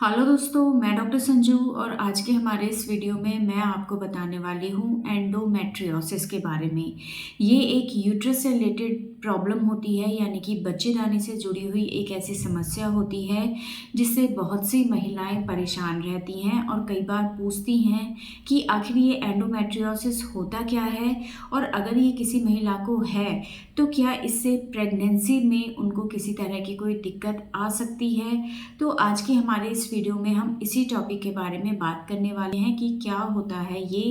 Hello दोस्तों, मैं doctor Sanju और आज के हमारे इस वीडियो में मैं आपको बताने वाली हूँ एंडोमेट्रियोसिस के बारे में। ये एक यूट्रस से रिलेटेड प्रॉब्लम होती है, यानी कि बच्चेदानी से जुड़ी हुई एक ऐसी समस्या होती है जिससे बहुत सी महिलाएं परेशान रहती हैं और कई बार पूछती हैं कि आखिर ये एंडोमेट्रियोसिस होता क्या है और अगर ये किसी महिला को है तो क्या इससे प्रेगनेंसी में उनको किसी तरह की कोई दिक्कत आ सकती है। तो आज के हमारे इस वीडियो में हम इसी टॉपिक के बारे में बात करने वाले हैं कि क्या होता है ये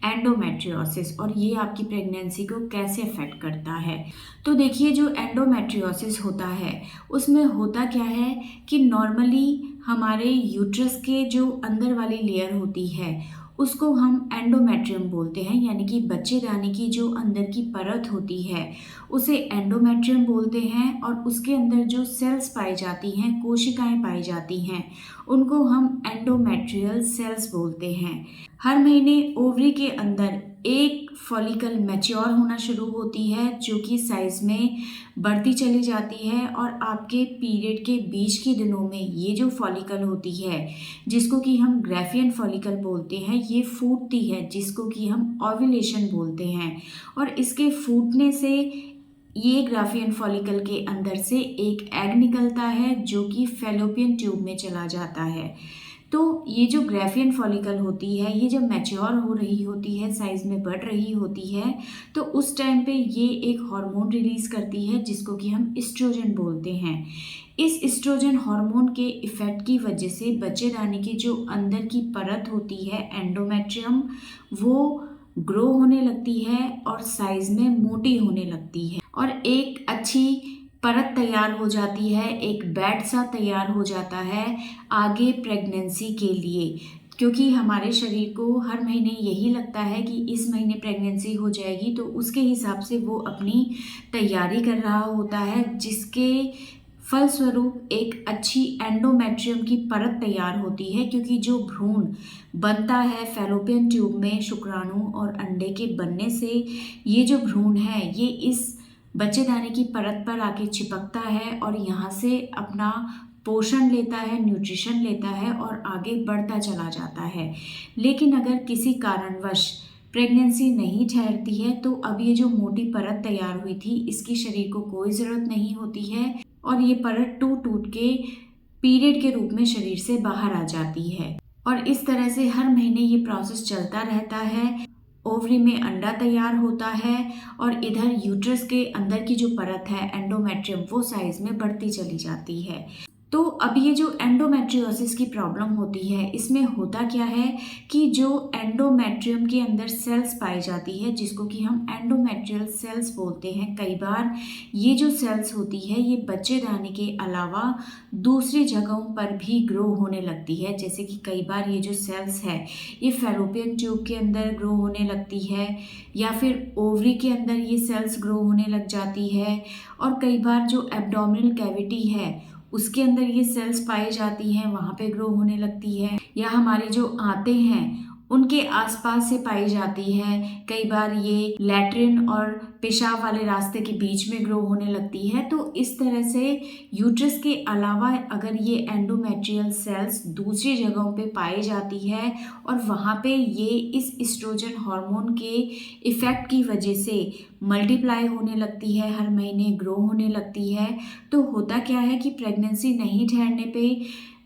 एंडोमेट्रियोसिस और ये आपकी प्रेगनेंसी को कैसे अफेक्ट करता है। तो देखिए, जो एंडोमेट्रियोसिस होता है उसमें होता क्या है कि नॉर्मली हमारे यूट्रस के जो अंदर वाली लेयर होती है उसको हम एंडोमेट्रियम बोलते हैं, यानी कि बच्चेदानी की जो अंदर की परत होती है उसे एंडोमेट्रियम बोलते हैं। और उसके अंदर जो सेल्स पाई जाती हैं, कोशिकाएं पाई जाती हैं, उनको हम एंडोमेट्रियल सेल्स बोलते हैं। हर महीने ओवरी के अंदर एक फॉलिकल मैच्योर होना शुरू होती है जो कि साइज में बढ़ती चली जाती है और आपके पीरियड के बीच के दिनों में ये जो फॉलिकल होती है जिसको कि हम ग्राफियन फॉलिकल बोलते हैं, ये फूटती है जिसको कि हम ओव्यूलेशन बोलते हैं। और इसके फूटने से ये ग्राफियन फॉलिकल के अंदर से एक एग निकलता है जो कि फैलोपियन ट्यूब में चला जाता है। तो ये जो ग्राफियन फॉलिकल होती है, ये जब मैच्योर हो रही होती है, साइज में बढ़ रही होती है, तो उस टाइम पे ये एक हार्मोन रिलीज करती है जिसको कि हम एस्ट्रोजन बोलते हैं। इस एस्ट्रोजन हार्मोन के इफेक्ट की वजह से बच्चेदानी की जो अंदर की परत होती है एंडोमेट्रियम, वो ग्रो होने लगती है और साइज में मोटी होने लगती है और एक अच्छी परत तैयार हो जाती है, एक बेड सा तैयार हो जाता है आगे प्रेगनेंसी के लिए। क्योंकि हमारे शरीर को हर महीने यही लगता है कि इस महीने प्रेगनेंसी हो जाएगी, तो उसके हिसाब से वो अपनी तैयारी कर रहा होता है, जिसके फलस्वरूप एक अच्छी एंडोमेट्रियम की परत तैयार होती है। क्योंकि जो भ्रूण बनता है फैलोपियन ट्यूब में शुक्राणु और अंडे के बनने से, ये जो भ्रूण है ये इस बच्चेदानी की परत पर आके चिपकता है और यहाँ से अपना पोषण लेता है, न्यूट्रिशन लेता है और आगे बढ़ता चला जाता है। लेकिन अगर किसी कारणवश प्रेगनेंसी नहीं ठहरती है तो अब ये जो मोटी परत तैयार हुई थी इसकी शरीर को कोई ज़रूरत नहीं होती है और ये परत टूट टूट के पीरियड के रूप में शरीर से बाहर आ जाती है। और इस तरह से हर महीने ये प्रोसेस चलता रहता है। ओवरी में अंडा तैयार होता है और इधर यूट्रस के अंदर की जो परत है एंडोमेट्रियम, वो साइज में बढ़ती चली जाती है। तो अब ये जो एंडोमेट्रियोसिस की प्रॉब्लम होती है, इसमें होता क्या है कि जो एंडोमेट्रियम के अंदर सेल्स पाई जाती है जिसको कि हम एंडोमेट्रियल सेल्स बोलते हैं, कई बार ये जो सेल्स होती है ये बच्चेदानी के अलावा दूसरी जगहों पर भी ग्रो होने लगती है। जैसे कि कई बार ये जो सेल्स है ये फैलोपियन ट्यूब के अंदर ग्रो होने लगती है या फिर ओवरी के अंदर ये सेल्स ग्रो होने लग जाती है। और कई बार जो एब्डोमिनल कैविटी है उसके अंदर ये सेल्स पाई जाती हैं, वहाँ पे ग्रो होने लगती है। या हमारे जो आंतें हैं उनके आसपास से पाई जाती है। कई बार ये लैट्रिन और पेशाब वाले रास्ते के बीच में ग्रो होने लगती है। तो इस तरह से यूट्रस के अलावा अगर ये एंडोमेट्रियल सेल्स दूसरी जगहों पे पाई जाती है और वहाँ पे ये इस एस्ट्रोजन हार्मोन के इफ़ेक्ट की वजह से मल्टीप्लाई होने लगती है, हर महीने ग्रो होने लगती है, तो होता क्या है कि प्रेगनेंसी नहीं ठहरने पे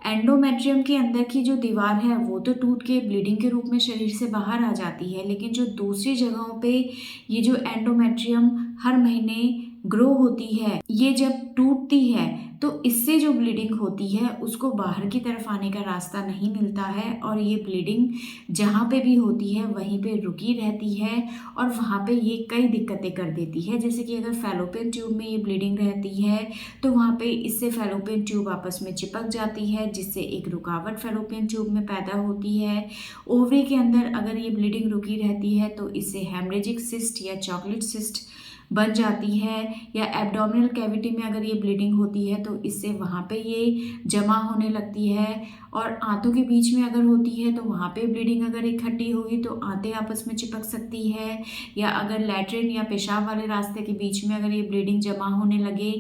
एंडोमेट्रियम के अंदर की जो दीवार है वो तो टूट के ब्लीडिंग के रूप में शरीर से बाहर आ जाती है, लेकिन जो दूसरी जगहों पे ये जो एंडोमेट्रियम हर महीने ग्रो होती है, ये जब टूटती है तो इससे जो ब्लीडिंग होती है उसको बाहर की तरफ आने का रास्ता नहीं मिलता है और ये ब्लीडिंग जहाँ पे भी होती है वहीं पे रुकी रहती है और वहाँ पे ये कई दिक्कतें कर देती है। जैसे कि अगर फैलोपियन ट्यूब में ये ब्लीडिंग रहती है तो वहाँ पे इससे फैलोपियन ट्यूब आपस में चिपक जाती है जिससे एक रुकावट फैलोपियन ट्यूब में पैदा होती है। ओवरी के अंदर अगर ये ब्लीडिंग रुकी रहती है तो इससे हेमरेजिक सिस्ट या चॉकलेट सिस्ट बन जाती है, या एब्डोमिनल कैविटी में अगर ये ब्लीडिंग होती है तो इससे वहाँ पे ये जमा होने लगती है, और आंतों के बीच में अगर होती है तो वहाँ पे ब्लीडिंग अगर इकट्ठी होगी तो आंतें आपस में चिपक सकती है, या अगर लैट्रिन या पेशाब वाले रास्ते के बीच में अगर ये ब्लीडिंग जमा होने लगे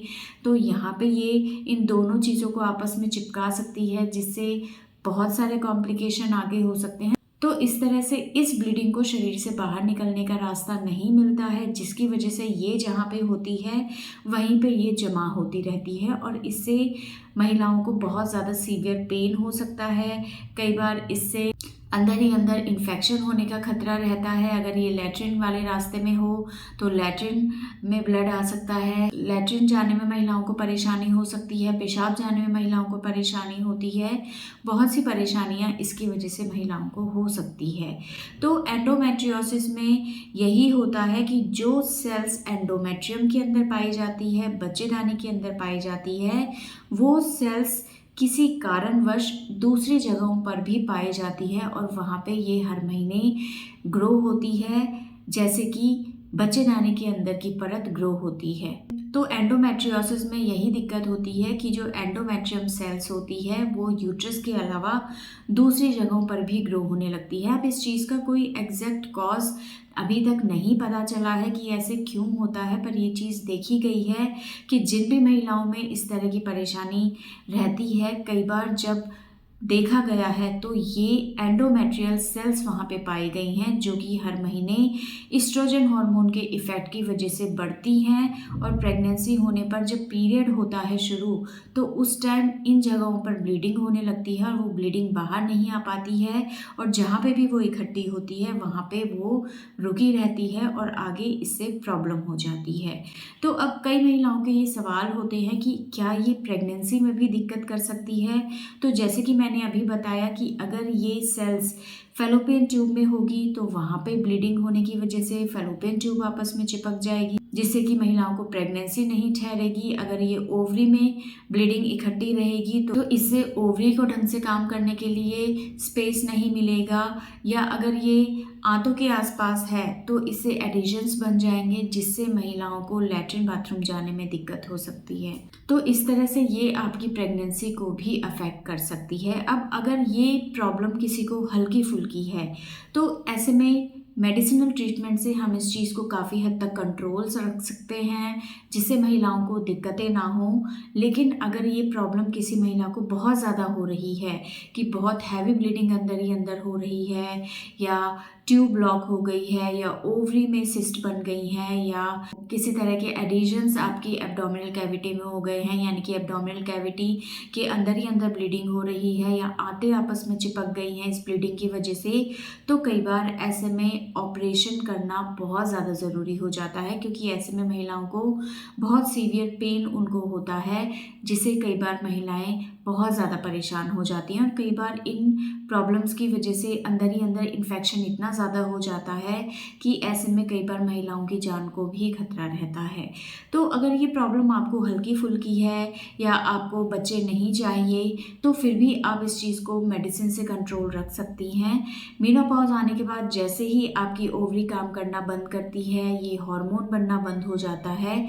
तो यहाँ पे ये इन दोनों चीज़ों को आपस में चिपका सकती है, जिससे बहुत सारे कॉम्प्लिकेशन आगे हो सकते हैं। तो इस तरह से इस ब्लीडिंग को शरीर से बाहर निकलने का रास्ता नहीं मिलता है, जिसकी वजह से ये जहाँ पे होती है वहीं पे ये जमा होती रहती है, और इससे महिलाओं को बहुत ज़्यादा सीवियर पेन हो सकता है। कई बार इससे अंदर ही अंदर इन्फेक्शन होने का खतरा रहता है। अगर ये लैट्रिन वाले रास्ते में हो तो लैट्रिन में ब्लड आ सकता है, लैट्रिन जाने में महिलाओं को परेशानी हो सकती है, पेशाब जाने में महिलाओं को परेशानी होती है, बहुत सी परेशानियां इसकी वजह से महिलाओं को हो सकती है। तो एंडोमेट्रियोसिस में यही होता है कि जो सेल्स एंडोमेट्रियम के अंदर पाई जाती है, बच्चेदानी के अंदर पाई जाती है, वो सेल्स किसी कारणवश दूसरी जगहों पर भी पाई जाती है, और वहाँ पे ये हर महीने ग्रो होती है, जैसे कि बच्चेदानी के अंदर की परत ग्रो होती है। तो एंडोमेट्रियोसिस में यही दिक्कत होती है कि जो एंडोमेट्रियम सेल्स होती है वो यूट्रस के अलावा दूसरी जगहों पर भी ग्रो होने लगती है। अब इस चीज़ का कोई एग्जैक्ट कॉज अभी तक नहीं पता चला है कि ऐसे क्यों होता है, पर ये चीज़ देखी गई है कि जिन भी महिलाओं में इस तरह की परेशानी रहती है, कई बार जब देखा गया है तो ये एंडोमेट्रियल सेल्स वहाँ पे पाई गई हैं, जो कि हर महीने इस्ट्रोजन हार्मोन के इफ़ेक्ट की वजह से बढ़ती हैं, और प्रेगनेंसी होने पर जब पीरियड होता है शुरू तो उस टाइम इन जगहों पर ब्लीडिंग होने लगती है, और वो ब्लीडिंग बाहर नहीं आ पाती है, और जहाँ पे भी वो इकट्ठी होती है वहाँ पे वो रुकी रहती है और आगे इससे प्रॉब्लम हो जाती है। तो अब कई महिलाओं के ये सवाल होते हैं कि क्या ये प्रेगनेंसी में भी दिक्कत कर सकती है। तो जैसे कि मैंने अभी बताया कि अगर ये सेल्स फैलोपियन ट्यूब में होगी तो वहाँ पे ब्लीडिंग होने की वजह से फैलोपियन ट्यूब आपस में चिपक जाएगी, जिससे कि महिलाओं को प्रेगनेंसी नहीं ठहरेगी। अगर ये ओवरी में ब्लीडिंग इकट्ठी रहेगी तो इससे ओवरी को ढंग से काम करने के लिए स्पेस नहीं मिलेगा, या अगर ये आंतों के आसपास है तो इससे एडिशंस बन जाएंगे, जिससे महिलाओं को लैट्रिन बाथरूम जाने में दिक्कत हो सकती है। तो इस तरह से ये आपकी प्रेगनेंसी को भी अफेक्ट कर सकती है। अब अगर ये प्रॉब्लम किसी को हल्की फुल्की है तो ऐसे में मेडिसिनल ट्रीटमेंट से हम इस चीज़ को काफ़ी हद तक कंट्रोल रख सकते हैं, जिससे महिलाओं को दिक्कतें ना हों। लेकिन अगर ये प्रॉब्लम किसी महिला को बहुत ज़्यादा हो रही है कि बहुत हैवी ब्लीडिंग अंदर ही अंदर हो रही है, या ट्यूब ब्लॉक हो गई है, या ओवरी में सिस्ट बन गई है, या किसी तरह के एडिशंस आपकी एब्डोमिनल कैविटी में हो गए हैं, यानी कि एब्डोमिनल कैविटी के अंदर ही अंदर ब्लीडिंग हो रही है, या आंतें आपस में चिपक गई हैं इस ब्लीडिंग की वजह से, तो कई बार ऐसे में ऑपरेशन करना बहुत ज़्यादा ज़रूरी हो जाता है, क्योंकि ऐसे में महिलाओं को बहुत सीवियर पेन उनको होता है, जिससे कई बार महिलाएं बहुत ज़्यादा परेशान हो जाती हैं, और कई बार इन प्रॉब्लम्स की वजह से अंदर ही अंदर इन्फेक्शन इतना ज़्यादा हो जाता है कि ऐसे में कई बार महिलाओं की जान को भी खतरा रहता है। तो अगर ये प्रॉब्लम आपको हल्की फुल्की है या आपको बच्चे नहीं चाहिए, तो फिर भी आप इस चीज़ को मेडिसिन से कंट्रोल रख सकती हैं। मेनोपॉज आने के बाद जैसे ही आपकी ओवरी काम करना बंद करती है, ये हार्मोन बनना बंद हो जाता है,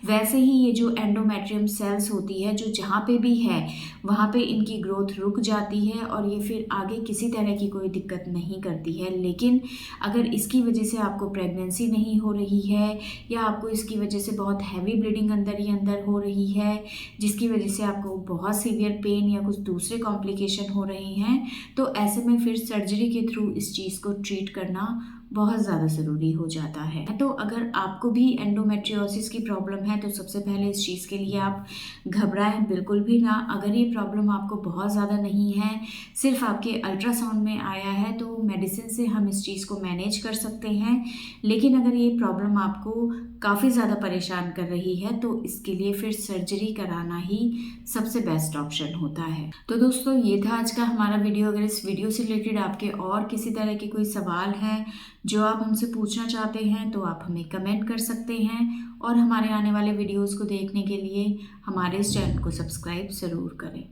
वैसे ही ये जो एंडोमेट्रियम सेल्स होती है जो जहाँ पे भी है वहाँ पे इनकी ग्रोथ रुक जाती है, और ये फिर आगे किसी तरह की कोई दिक्कत नहीं करती है। लेकिन अगर इसकी वजह से आपको प्रेगनेंसी नहीं हो रही है, या आपको इसकी वजह से बहुत हैवी ब्लीडिंग अंदर ही अंदर हो रही है, जिसकी वजह से आपको बहुत सीवियर पेन या कुछ दूसरे कॉम्प्लिकेशन हो रहे हैं, तो ऐसे में फिर सर्जरी के थ्रू इस चीज़ को ट्रीट करना बहुत ज़्यादा ज़रूरी हो जाता है। तो अगर आपको भी एंडोमेट्रियोसिस की प्रॉब्लम है तो सबसे पहले इस चीज़ के लिए आप घबराएं बिल्कुल भी ना। अगर ये प्रॉब्लम आपको बहुत ज़्यादा नहीं है, सिर्फ आपके अल्ट्रासाउंड में आया है, तो मेडिसिन से हम इस चीज़ को मैनेज कर सकते हैं। लेकिन अगर ये प्रॉब्लम आपको काफ़ी ज़्यादा परेशान कर रही है तो इसके लिए फिर सर्जरी कराना ही सबसे बेस्ट ऑप्शन होता है। तो दोस्तों, ये था आज का हमारा वीडियो। अगर इस वीडियो से रिलेटेड आपके और किसी तरह के कोई सवाल हैं जो आप हमसे पूछना चाहते हैं तो आप हमें कमेंट कर सकते हैं, और हमारे आने वाले वीडियोस को देखने के लिए हमारे इस चैनल को सब्सक्राइब ज़रूर करें।